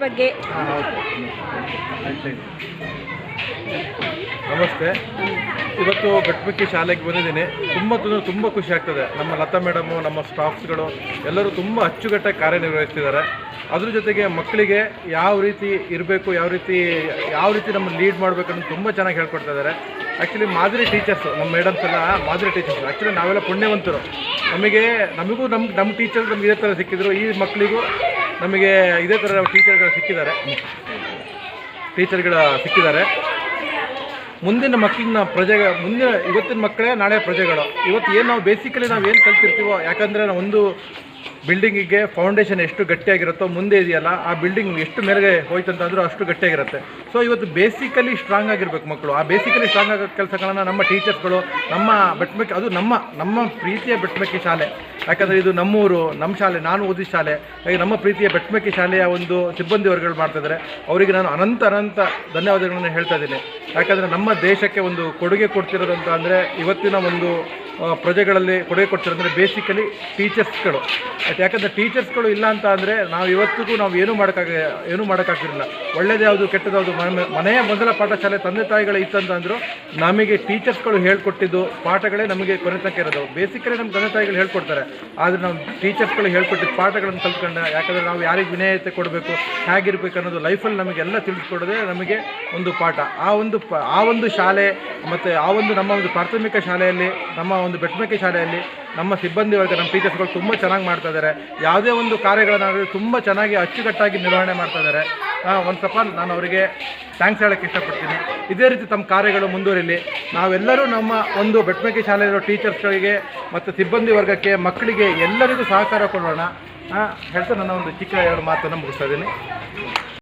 ಬಗ್ಗೆ ನಮಸ್ತೆ. ಇವತ್ತು ಗಟ್ಮಕ್ಕಿ ಶಾಲೆಗೆ ಬಂದಿದ್ದೀನಿ. ತುಂಬ ಖುಷಿ ಆಗ್ತದೆ. ನಮ್ಮ ಲತಾ ಮೇಡಮು, ನಮ್ಮ ಸ್ಟಾಫ್ಸ್ಗಳು ಎಲ್ಲರೂ ತುಂಬ ಅಚ್ಚುಕಟ್ಟಾಗಿ ಕಾರ್ಯನಿರ್ವಹಿಸ್ತಿದ್ದಾರೆ. ಅದ್ರ ಜೊತೆಗೆ ಮಕ್ಕಳಿಗೆ ಯಾವ ರೀತಿ ಇರಬೇಕು, ಯಾವ ರೀತಿ ನಮ್ಮ ಲೀಡ್ ಮಾಡಬೇಕು ಅನ್ನೋದು ತುಂಬ ಚೆನ್ನಾಗಿ ಹೇಳ್ಕೊಡ್ತಾ ಇದ್ದಾರೆ. ಆ್ಯಕ್ಚುಲಿ ಮಾದರಿ ಟೀಚರ್ಸು, ನಮ್ಮ ಮೇಡಮ್ಸ್ ಎಲ್ಲ ಮಾದರಿ ಟೀಚರ್ಸು. ಆ್ಯಕ್ಚುಲಿ ನಾವೆಲ್ಲ ಪುಣ್ಯವಂತರು. ನಮಗೂ ನಮ್ಮ ಟೀಚರ್ಸ್ ನಮ್ಗೆ ಇದೇ ಥರ ಸಿಕ್ಕಿದ್ರು. ಈ ಮಕ್ಕಳಿಗೂ ನಮಗೆ ಇದೇ ಥರ ಟೀಚರ್ಗಳು ಸಿಕ್ಕಿದ್ದಾರೆ. ಮುಂದಿನ ಮಕ್ಕಳನ್ನ ಇವತ್ತಿನ ಮಕ್ಕಳೇ ನಾಳೆ ಪ್ರಜೆಗಳು. ಇವತ್ತು ಏನು ನಾವು ಬೇಸಿಕಲಿ ನಾವು ಏನು ಕಲ್ತಿರ್ತೀವೋ, ಯಾಕಂದರೆ ಒಂದು ಬಿಲ್ಡಿಂಗಿಗೆ ಫೌಂಡೇಶನ್ ಎಷ್ಟು ಗಟ್ಟಿಯಾಗಿರುತ್ತೋ ಮುಂದೆ ಇದೆಯಲ್ಲ, ಆ ಬಿಲ್ಡಿಂಗ್ ಎಷ್ಟು ಮೇರೆಗೆ ಹೋಯ್ತಂತಂದ್ರೂ ಅಷ್ಟು ಗಟ್ಟಿಯಾಗಿರುತ್ತೆ. ಸೊ ಇವತ್ತು ಬೇಸಿಕಲಿ ಸ್ಟ್ರಾಂಗ್ ಆಗಿರ್ಬೇಕು ಮಕ್ಕಳು. ಆ ಬೇಸಿಕಲಿ ಸ್ಟ್ರಾಂಗ್ ಆಗೋ ಕೆಲಸಗಳನ್ನು ನಮ್ಮ ಟೀಚರ್ಸ್ಗಳು, ನಮ್ಮ ಬೆಟ್ಮಕ್ಕಿ, ಅದು ನಮ್ಮ ಪ್ರೀತಿಯ ಬೆಟ್ಮಕ್ಕಿ ಶಾಲೆ. ಯಾಕಂದರೆ ಇದು ನಮ್ಮೂರು, ನಮ್ಮ ಶಾಲೆ, ನಾನು ಓದಿದ ಶಾಲೆ. ಹಾಗೆ ನಮ್ಮ ಪ್ರೀತಿಯ ಬೆಟ್ಮಕ್ಕಿ ಶಾಲೆಯ ಒಂದು ಸಿಬ್ಬಂದಿ ವರ್ಗಗಳು ಮಾಡ್ತಾಯಿದ್ದಾರೆ. ಅವರಿಗೆ ನಾನು ಅನಂತ ಧನ್ಯವಾದಗಳನ್ನು ಹೇಳ್ತಾ ಇದ್ದೀನಿ. ಯಾಕಂದರೆ ನಮ್ಮ ದೇಶಕ್ಕೆ ಒಂದು ಕೊಡುಗೆ ಕೊಡ್ತಿರೋದಂತ ಅಂದರೆ, ಇವತ್ತಿನ ಒಂದು ಪ್ರಜೆಗಳಲ್ಲಿ ಕೊಡುಗೆ ಕೊಡ್ತಿರೋದಂದರೆ ಬೇಸಿಕಲಿ ಟೀಚರ್ಸ್ಗಳು. ಯಾಕಂದರೆ ಟೀಚರ್ಸ್ಗಳು ಇಲ್ಲ ಅಂತ ಅಂದರೆ ನಾವು ಇವತ್ತಿಗೂ ಏನೂ ಮಾಡೋಕ್ಕಾಗ್ತಿರಲಿಲ್ಲ. ಒಳ್ಳೇದು ಯಾವುದು ಕೆಟ್ಟದ್ದು ಮನೆಯ ಮೊದಲ ಪಾಠಶಾಲೆ ತಂದೆ ತಾಯಿಗಳೇ ಇತ್ತಂತಂದರೂ ನಮಗೆ ಟೀಚರ್ಸ್ಗಳು ಹೇಳ್ಕೊಟ್ಟಿದ್ದು ಪಾಠಗಳೇ ನಮಗೆ ಕೊನೆ ತನಕ ಇರೋದು. ಬೇಸಿಕಲಿ ನಮ್ಮ ತಂದೆ ತಾಯಿಗಳು ಹೇಳ್ಕೊಡ್ತಾರೆ, ಆದರೆ ನಾವು ಟೀಚರ್ಸ್ಗಳು ಹೇಳ್ಕೊಟ್ಟಿದ್ದ ಪಾಠಗಳನ್ನು ಕಲ್ತ್ಕೊಂಡ. ಯಾಕಂದರೆ ನಾವು ಯಾರಿಗೆ ವಿನಯತೆ ಕೊಡಬೇಕು, ಹೇಗಿರ್ಬೇಕು ಅನ್ನೋದು ಲೈಫಲ್ಲಿ ನಮಗೆಲ್ಲ ತಿಳಿಸ್ಕೊಡೋದೇ ನಮಗೆ ಒಂದು ಪಾಠ. ಆ ಒಂದು ಶಾಲೆ ಮತ್ತು ನಮ್ಮ ಒಂದು ಪ್ರಾಥಮಿಕ ಶಾಲೆಯಲ್ಲಿ, ನಮ್ಮ ಒಂದು ಬೆಟ್ಮಕ್ಕಿ ಶಾಲೆಯಲ್ಲಿ ನಮ್ಮ ಸಿಬ್ಬಂದಿ ವರ್ಗ, ನಮ್ಮ ಟೀಚರ್ಸ್ಗಳು ತುಂಬ ಚೆನ್ನಾಗಿ ಮಾಡ್ತಾ ಇದ್ದಾರೆ. ಯಾವುದೇ ಒಂದು ಕಾರ್ಯಗಳನ್ನಾದರೂ ತುಂಬ ಚೆನ್ನಾಗಿ ಅಚ್ಚುಕಟ್ಟಾಗಿ ನಿರ್ವಹಣೆ ಮಾಡ್ತಾ ಇದ್ದಾರೆ. ಒಂದು ಸ್ವಲ್ಪ ನಾನು ಅವರಿಗೆ ಥ್ಯಾಂಕ್ಸ್ ಹೇಳೋಕ್ಕೆ ಇಷ್ಟಪಡ್ತೀನಿ. ಇದೇ ರೀತಿ ತಮ್ಮ ಕಾರ್ಯಗಳು ಮುಂದುವರಿಲಿ. ನಾವೆಲ್ಲರೂ ನಮ್ಮ ಒಂದು ಬೆಟ್ಮಕ್ಕಿ ಶಾಲೆಯಲ್ಲಿರೋ ಟೀಚರ್ಸ್ಗಳಿಗೆ ಮತ್ತು ಸಿಬ್ಬಂದಿ ವರ್ಗಕ್ಕೆ, ಮಕ್ಕಳಿಗೆ ಎಲ್ಲರಿಗೂ ಸಹಕಾರ ಕೊಡೋಣ ಹೇಳ್ತಾ ನನ್ನ ಒಂದು ಚಿಕ್ಕ 2 ಮಾತನ್ನು ಮುಗಿಸ್ತಾ ಇದ್ದೀನಿ.